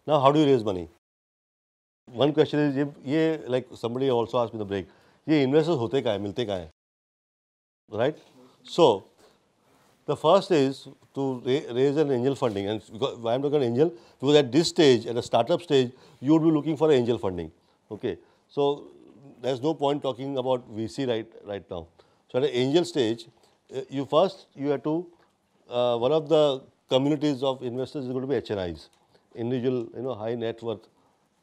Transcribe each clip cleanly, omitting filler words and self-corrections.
Now, how do you raise money? One question is, like somebody also asked me in the break, ये investors होते क्या है, मिलते क्या है, right? So, the first is to raise an angel funding, and why I'm talking about angel, because at this stage, at a startup stage, you would be looking for angel funding. Okay, so there's no point talking about VC right now. So at an angel stage, you have to one of the communities of investors is going to be HNIs, individual, high net worth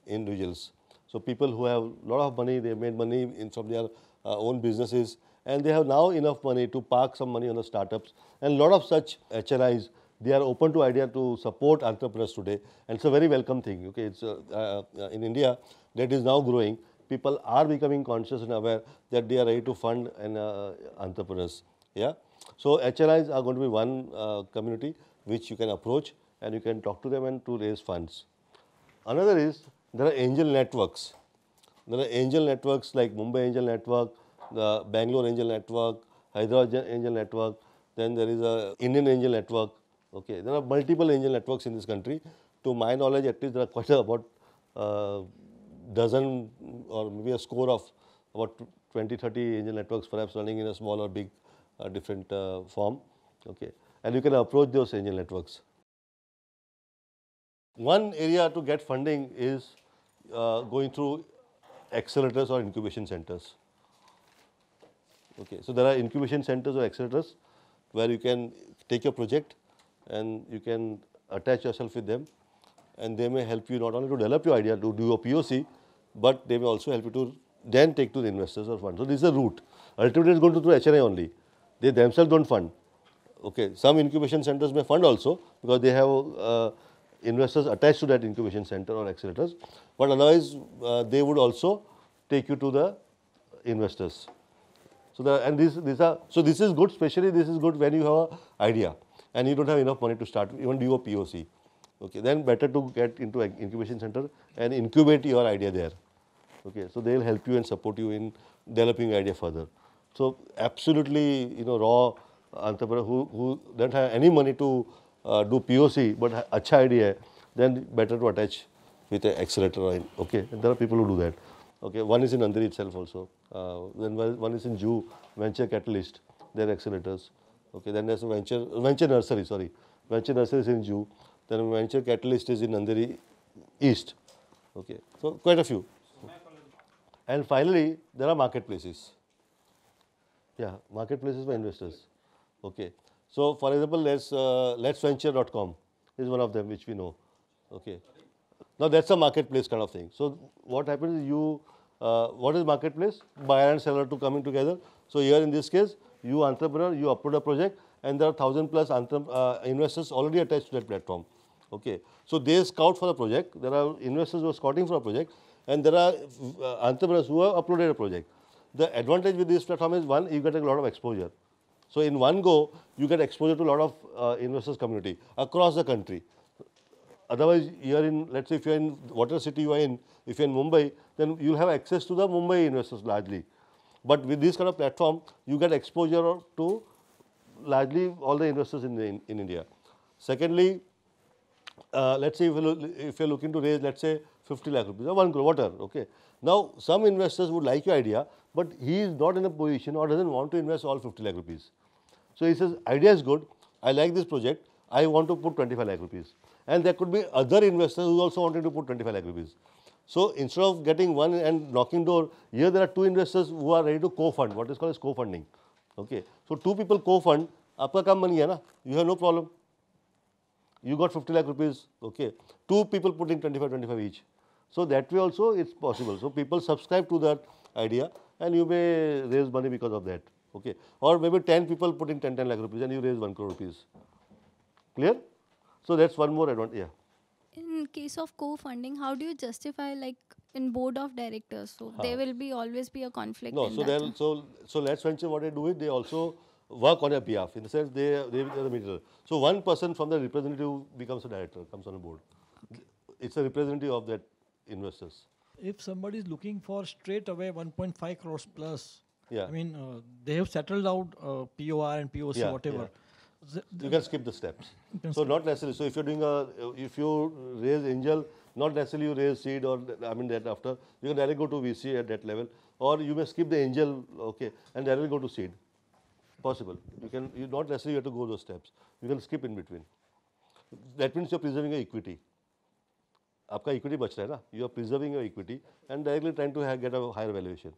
individuals. So people who have a lot of money, they made money from their own businesses, and they have now enough money to park some money on the startups. And a lot of such HNIs, they are open to idea to support entrepreneurs today, and it's a very welcome thing. Okay, it's in India that is now growing. People are becoming conscious and aware that they are ready to fund entrepreneurs. Yeah, so HNIs are going to be one community which you can approach, and you can talk to them and to raise funds. Another is there are angel networks. There are angel networks like Mumbai Angel Network, the Bangalore Angel Network, Hyderabad Angel Network. Then there is a Indian Angel Network. Okay, there are multiple angel networks in this country. To my knowledge, at least there are quite about dozen or maybe a score of about 20, 30 angel networks, perhaps running in a small or big different form. Okay, and you can approach those angel networks. One area to get funding is going through accelerators or incubation centers. Okay, so there are incubation centers or accelerators where you can take your project and you can attach yourself with them, and they may help you not only to develop your idea, to do a POC, but they may also help you to then take to the investors or funds. So this is a route. Ultimately, it's going to through HNI only. They themselves don't fund. Okay, some incubation centers may fund also because they have investors attached to that incubation center or accelerators, but otherwise they would also take you to the investors. So this is good. Especially this is good when you have an idea and you don't have enough money to start even do a POC. Okay, then better to get into an incubation center and incubate your idea there. Okay, so they will help you and support you in developing your idea further. So absolutely, raw entrepreneur who don't have any money to do POC but अच्छा idea hai, then better to attach with an accelerator. Okay, and there are people who do that. Okay, one is in Andheri itself also. Then one is in Jew, Venture Catalyst, their accelerators. Okay, then there's a Venture Nursery, sorry. Venture Nursery is in Jew. Then Venture Catalyst is in Andheri East. Okay, so quite a few. And finally, there are marketplaces. Yeah, marketplaces for investors. Okay, so for example, letsventure.com is one of them which we know. Okay, now that's a marketplace kind of thing. So what happens is what is marketplace? Buyer and seller to coming together. So here in this case, you entrepreneur, you upload a project, and there are 1,000 plus investors already attached to that platform. Okay, so they scout for the project. There are investors who are scouting for a project, and there are entrepreneurs who have uploaded a project. The advantage with this platform is one, you get a lot of exposure. So in one go, you get exposure to a lot of investors community across the country. Otherwise, let's say if you're in whatever city you are in, if you're in Mumbai, then you'll have access to the Mumbai investors largely. But with this kind of platform, you get exposure to largely all the investors in India. Secondly, let's say if you're looking to raise, let's say 50 lakh rupees or 1 crore, whatever. Okay. Now, some investors would like your idea, but he is not in a position or doesn't want to invest all 50 lakh rupees. So he says, idea is good, I like this project, I want to put 25 lakh rupees. And there could be other investors who also wanted to put 25 lakh rupees. So instead of getting one and knocking door, here there are two investors who are ready to co-fund, what is called as co-funding. Okay. So two people co-fund, aapka kam money hai na, you have no problem. You got 50 lakh rupees, okay. Two people putting 25 each. So that way also it's possible. So people subscribe to that idea and you may raise money because of that. Okay. Or maybe 10 people putting 10 lakh rupees and you raise 1 crore rupees. Clear? So that's one more advantage. Yeah. In case of co-funding, how do you justify like in board of directors? So there will be always be a conflict. No, in so that. then so Let's Venture, what they do is they also work on your behalf. In the sense they are the mediator. So one person from the representative becomes a director, comes on a board. It's a representative of that investors. If somebody is looking for straight away 1.5 crores plus, Yeah. I mean, they have settled out POR and POC, Yeah, whatever. You can skip the steps. can So not necessarily. So if you're doing if you raise angel Not necessarily you raise seed or that after. You can directly go to VC at that level, or you may skip the angel, okay, and directly go to seed. Possible. You not necessarily have to go those steps. You can skip in between. That means you're preserving your equity. आपका equity बच रहा है ना? You are preserving your equity and directly trying to get a higher valuation,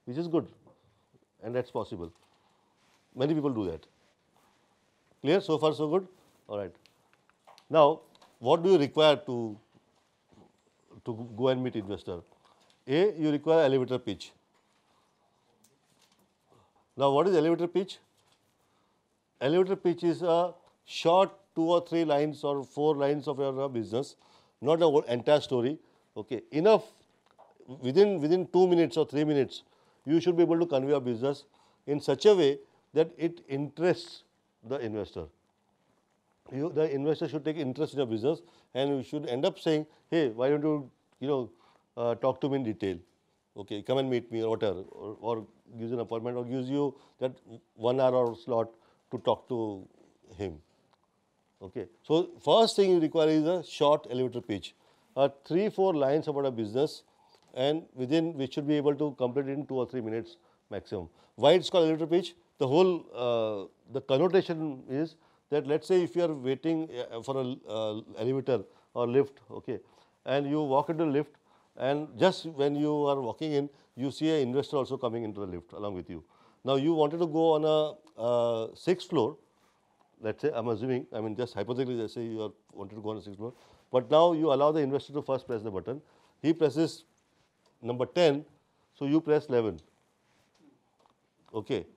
which is good, and that's possible. Many people do that. Clear? So far so good? All right. Now, what do you require to go and meet investor? A, you require elevator pitch. Now, what is elevator pitch? Elevator pitch is a short 2 or 3 lines or 4 lines of your business, not the entire story. Okay, enough within 2 minutes or 3 minutes, you should be able to convey your business in such a way that it interests the investor. The investor should take interest in your business, and you should end up saying, hey, why don't you talk to me in detail? Okay, come and meet me or whatever, or gives an appointment or gives you that 1 hour or slot to talk to him. Okay, so first thing you require is a short elevator pitch, 3-4 lines about a business, and within which should be able to complete it in 2 or 3 minutes maximum. Why it's called elevator pitch? The whole the connotation is that, let's say if you are waiting for a elevator or lift, okay, and you walk into the lift, and just when you are walking in, you see an investor also coming into the lift along with you. Now you wanted to go on a 6th floor. Let's say, I'm assuming, just hypothetically, let's say you wanted to go on the 6th floor, but now you allow the investor to first press the button. He presses number 10, so you press 11. Okay.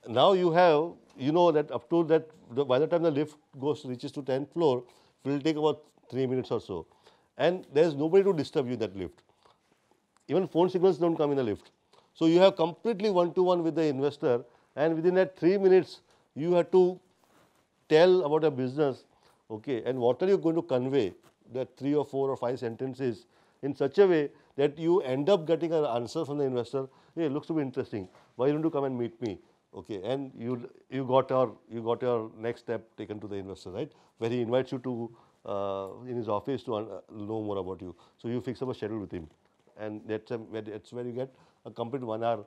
Now you have, that up to that, by the time the lift reaches to 10th floor, it will take about 3 minutes or so. And there is nobody to disturb you in that lift. Even phone signals don't come in the lift. So you have completely one-to-one with the investor, and within that 3 minutes, you have to tell about a business, okay, and what are you going to convey, that 3 or 4 or 5 sentences in such a way that you end up getting an answer from the investor. Hey, it looks to be interesting. Why don't you come and meet me? Okay, and you got your next step taken to the investor, right? Where he invites you to in his office to know more about you. So you fix up a schedule with him, and that's where you get a complete 1 hour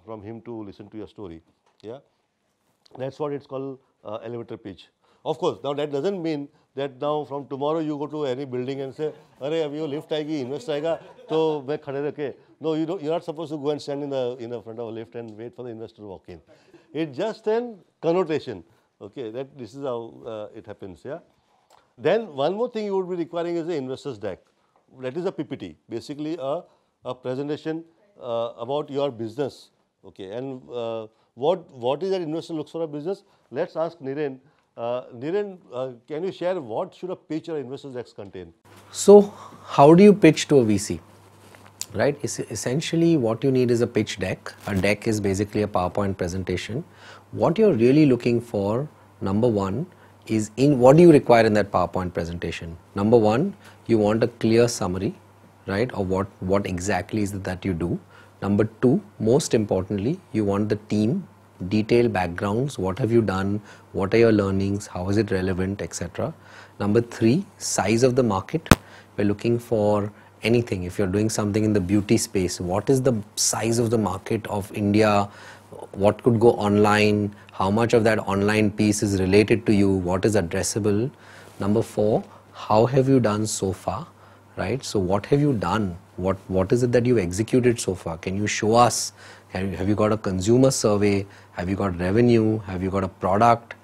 from him to listen to your story. Yeah, that's what it's called. Elevator pitch. Of course, now that doesn't mean that now from tomorrow you go to any building and say, "Arey, abhi wo lift aayegi, investor aayega, to main khade rakhe." No, you're not supposed to go and stand in the front of a lift and wait for the investor to walk in. It's just an connotation. Okay, that this is how it happens. Yeah. Then one more thing you would be requiring is the investor's deck. That is a PPT, basically a presentation about your business. Okay, and what is that investor looks for a business? Let's ask Niren. Niren, can you share what should a pitch or investor's deck contain? So, how do you pitch to a VC? Right? Essentially, what you need is a pitch deck. A deck is basically a PowerPoint presentation. What you're really looking for, number one, is what do you require in that PowerPoint presentation? Number one, you want a clear summary, right, of what exactly is it that you do. Number two, most importantly, you want the team, detailed backgrounds, what have you done, what are your learnings, how is it relevant, etc. Number three, size of the market. We're looking for anything. If you're doing something in the beauty space, what is the size of the market of India, what could go online, how much of that online piece is related to you, what is addressable. Number four, how have you done so far, right? So what have you done? What is it that you've executed so far? Can you show us? Have you got a consumer survey? Have you got revenue? Have you got a product?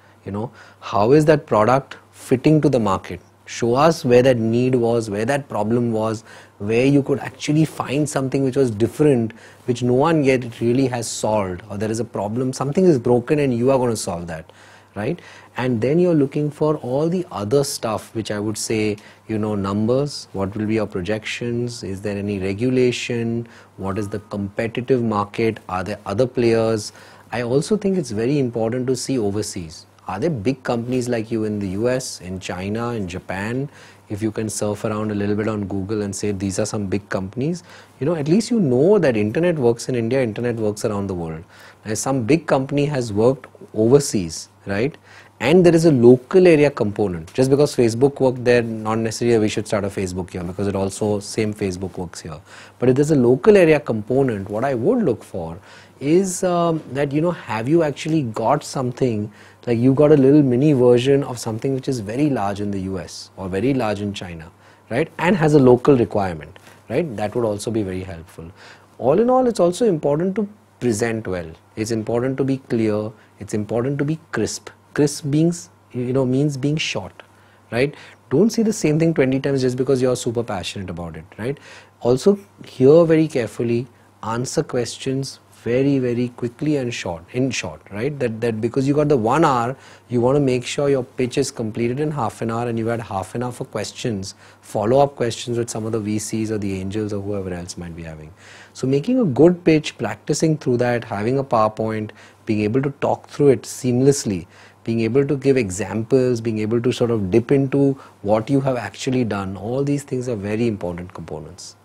How is that product fitting to the market? Show us where that need was, where that problem was, where you could actually find something which was different, which no one yet really has solved, or there is a problem, something is broken and you are going to solve that, right? And then you're looking for all the other stuff, which I would say, numbers, what will be your projections, is there any regulation, what is the competitive market, are there other players? I also think it's very important to see overseas. Are there big companies like you in the US, in China, in Japan? If you can surf around a little bit on Google and say these are some big companies, at least you know that internet works in India, internet works around the world. Now, some big company has worked overseas, right? and there is a local area component. Just because Facebook worked there, not necessarily we should start a Facebook here, because it also same Facebook works here. But if there's a local area component, what I would look for is that, you know, have you actually got something, like you got a little mini version of something which is very large in the US or very large in China, right, and has a local requirement, right? That would also be very helpful. All in all, it's also important to present well. It's important to be clear. It's important to be crisp. Crisp means, you know, means being short, right? Don't say the same thing 20 times just because you're super passionate about it, right? Also, hear very carefully, answer questions very quickly and in short, right? That because you got the 1 hour, you want to make sure your pitch is completed in half an hour, and you had half an hour for questions, follow-up questions with some of the VCs or the angels or whoever else might be having. So making a good pitch, practicing through that, having a PowerPoint, being able to talk through it seamlessly, being able to give examples, being able to sort of dip into what you have actually done, all these things are very important components.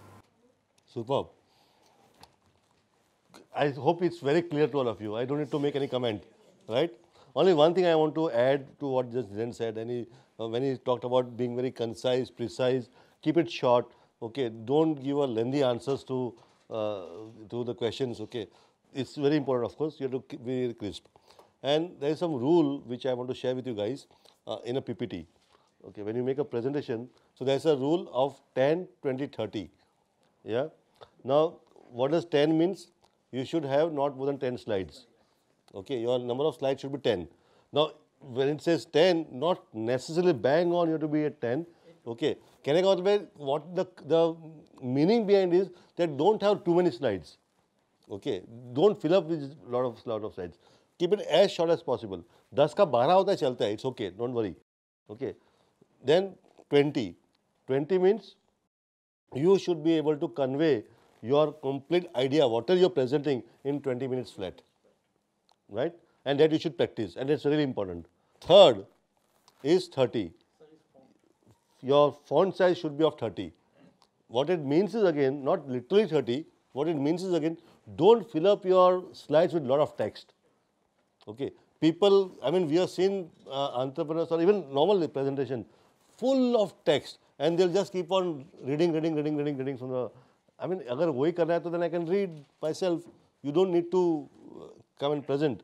Superb. I hope it's very clear to all of you. I don't need to make any comment, right? Only one thing I want to add to what just Dhiren said, and when he talked about being very concise, precise, keep it short, okay? Don't give a lengthy answers to the questions, okay? It's very important, of course. You have to be very crisp. And there is some rule which I want to share with you guys in a PPT. Okay, when you make a presentation, so there's a rule of 10, 20, 30. Yeah. Now, what does 10 means? You should have not more than 10 slides. Okay, your number of slides should be 10. Now, when it says 10, not necessarily bang on you have to be at 10. Okay, can I go away? What the meaning behind is that don't have too many slides. Okay, don't fill up with lot of slides. Keep it as short as possible. 10 का 12 होता है चलता है. It's okay, don't worry. Okay, then 20. 20 means you should be able to convey your complete idea, whatever you're presenting, in 20 minutes flat, right? And that you should practice, and it's really important. Third is 30. Your font size should be of 30. What it means is, again, not literally 30, what it means is, again, don't fill up your slides with a lot of text. Okay, people, I mean, we have seen entrepreneurs or even normal presentation full of text, and they'll just keep on reading from the, I mean, agar wohi karna hai, to then I can read myself. You don't need to come and present,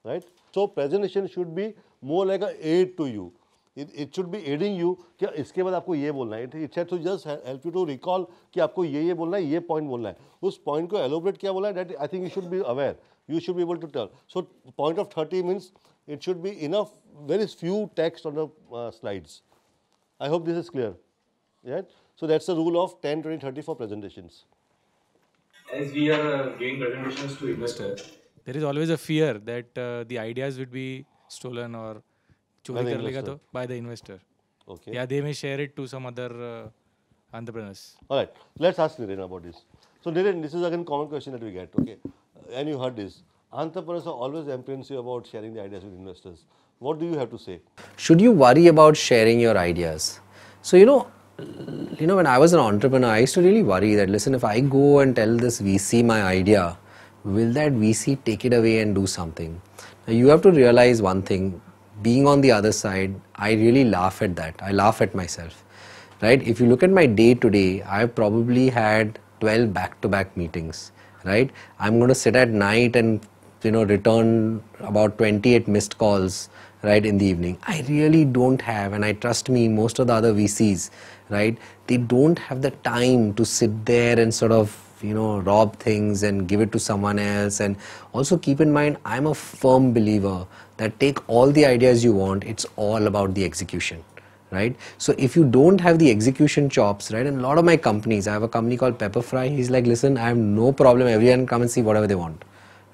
right? So presentation should be more like an aid to you. It should be aiding you कि इसके बाद आपको ये बोलना है. It has to just help you to recall कि आपको ये बोलना है, ये point बोलना है. उस point को elaborate क्या बोलना है, that I think you should be aware. You should be able to tell. So point of 30 means it should be enough, very few text on the slides. I hope this is clear. Yeah. So that's the rule of 10, 20, 30 for presentations. As we are giving presentations to investors, there is always a fear that the ideas would be stolen or चोरी कर लेगा तो by the investor. Okay. Yeah, they may share it to some other entrepreneurs. All right. Let's ask Niren about this. So Niren, this is again common question that we get. Okay, and you heard this. Entrepreneurs are always apprehensive about sharing the ideas with investors. What do you have to say? Should you worry about sharing your ideas? So you know, when I was an entrepreneur, I used to really worry that, listen, if I go and tell this VC my idea, will that VC take it away and do something? Now you have to realize one thing. Being on the other side, I really laugh at that. I laugh at myself, right? If you look at my day to day, I've probably had 12 back-to-back meetings, right? I'm going to sit at night and, return about 28 missed calls, right, in the evening. I really don't have, and I trust me, most of the other VCs, right, they don't have the time to sit there and sort of, rob things and give it to someone else. And also keep in mind, I'm a firm believer that take all the ideas you want, it's all about the execution, right? So if you don't have the execution chops, right, and a lot of my companies, I have a company called Pepperfry, he's like, listen, I have no problem, everyone come and see whatever they want,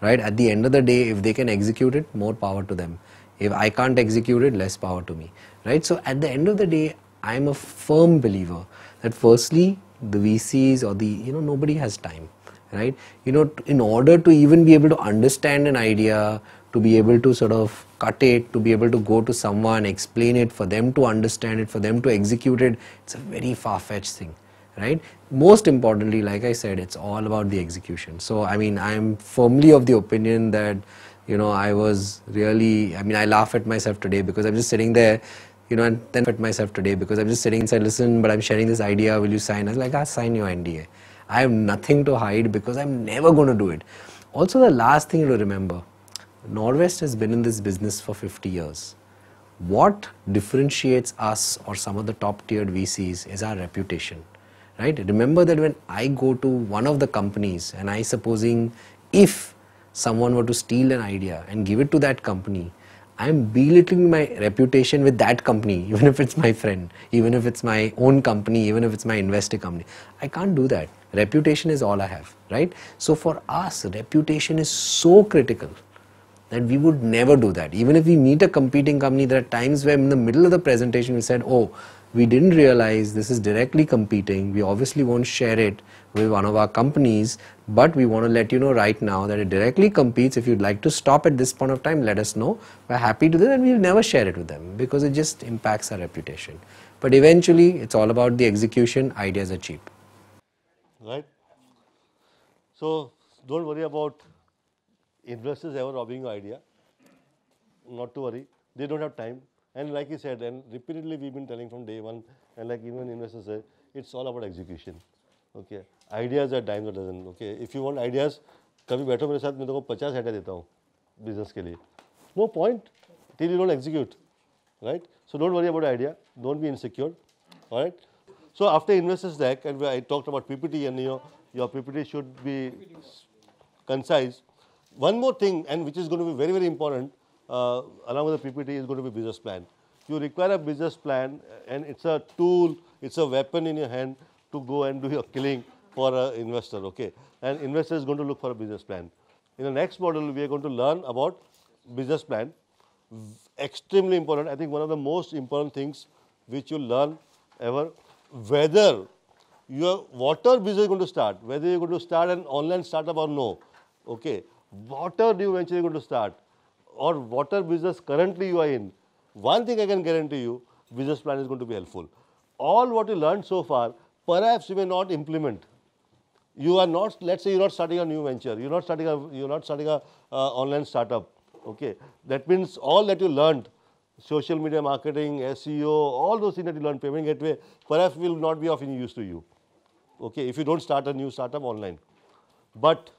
right? At the end of the day, if they can execute it, more power to them. If I can't execute it, less power to me, right? So at the end of the day, I'm a firm believer that firstly, the VCs or the, nobody has time, right? In order to even be able to understand an idea, to be able to sort of cut it, to be able to go to someone, explain it, for them to understand it, for them to execute it, it's a very far-fetched thing, right? Most importantly, like I said, it's all about the execution. So, I mean, I'm firmly of the opinion that I was really, I laugh at myself today because I'm just sitting there, and then at myself today because I'm just sitting inside, listen, but I'm sharing this idea, will you sign? I was like, sign your NDA. I have nothing to hide because I'm never going to do it. Also, the last thing to remember, Norvest has been in this business for 50 years. What differentiates us or some of the top tiered VCs is our reputation, right? Remember that when I go to one of the companies and I supposing if someone were to steal an idea and give it to that company, I'm belittling my reputation with that company, even if it's my friend, even if it's my own company, even if it's my investor company. I can't do that. Reputation is all I have, right? So for us, reputation is so critical that we would never do that. Even if we meet a competing company, there are times where in the middle of the presentation we said, oh, we didn't realize this is directly competing. We obviously won't share it with one of our companies, but we want to let you know right now that it directly competes. If you'd like to stop at this point of time, let us know. We're happy to do that, and we'll never share it with them because it just impacts our reputation. But eventually, it's all about the execution. Ideas are cheap. Right? So don't worry about investors ever robbing your idea. Not to worry. They don't have time. And like you said, and repeatedly we've been telling from day one, and like even investors say, it's all about execution. Okay. Ideas are dimes a dozen. Okay. If you want ideas, कभी बैठो मेरे साथ मैं तुमको 50 idea देता हूँ business के लिए. No point till you don't execute. Right? So don't worry about idea. Don't be insecure. All right. So after investors deck, and I talked about PPT, and your PPT should be concise. One more thing, and which is going to be very, very important, along with the PPT, is going to be business plan. You require a business plan, and it's a tool, it's a weapon in your hand to go and do your killing for an investor. Okay, and investor is going to look for a business plan. In the next module, we are going to learn about business plan. Extremely important. I think one of the most important things which you learn ever, whether whatever business you're going to start, whether you're going to start an online startup or no, okay, whatever new venture you're going to start, or whatever business currently you are in, one thing I can guarantee you, business plan is going to be helpful. All what you learned so far, perhaps you may not implement. You are not, let's say you're not starting a new venture, you're not starting a online startup. Okay, that means all that you learned, social media marketing, SEO, all those things that you learned, payment gateway, perhaps will not be of any use to you. Okay, if you don't start a new startup online. But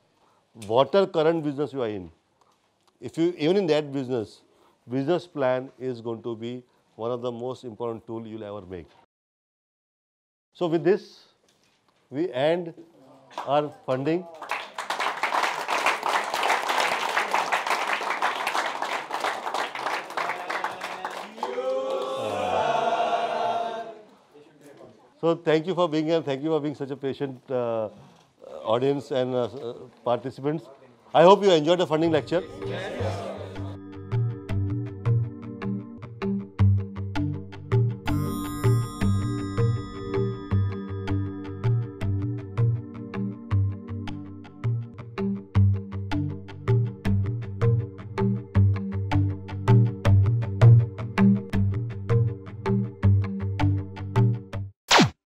whatever current business you are in, if you even in that business, business plan is going to be one of the most important tools you'll ever make. So with this, we end our funding. So thank you for being here. Thank you for being such a patient audience and participants. I hope you enjoyed the funding lecture.